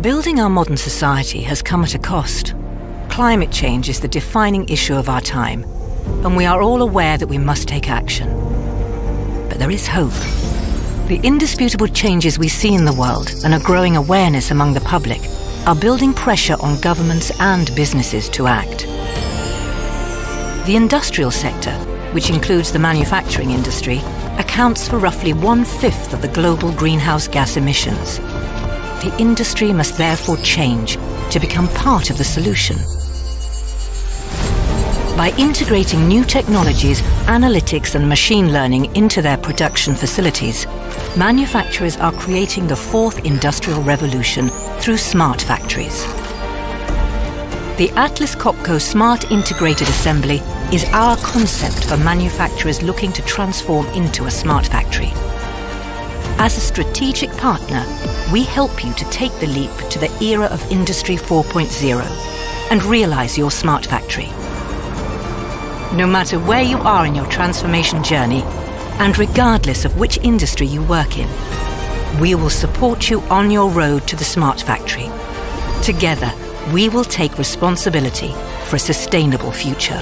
Building our modern society has come at a cost. Climate change is the defining issue of our time, and we are all aware that we must take action. But there is hope. The indisputable changes we see in the world and a growing awareness among the public are building pressure on governments and businesses to act. The industrial sector, which includes the manufacturing industry, accounts for roughly 1/5 of the global greenhouse gas emissions. The industry must therefore change to become part of the solution. By integrating new technologies, analytics and machine learning into their production facilities, manufacturers are creating the fourth industrial revolution through smart factories. The Atlas Copco Smart Integrated Assembly is our concept for manufacturers looking to transform into a smart factory. As a strategic partner, we help you to take the leap to the era of Industry 4.0 and realize your smart factory. No matter where you are in your transformation journey, and regardless of which industry you work in, we will support you on your road to the smart factory. Together, we will take responsibility for a sustainable future.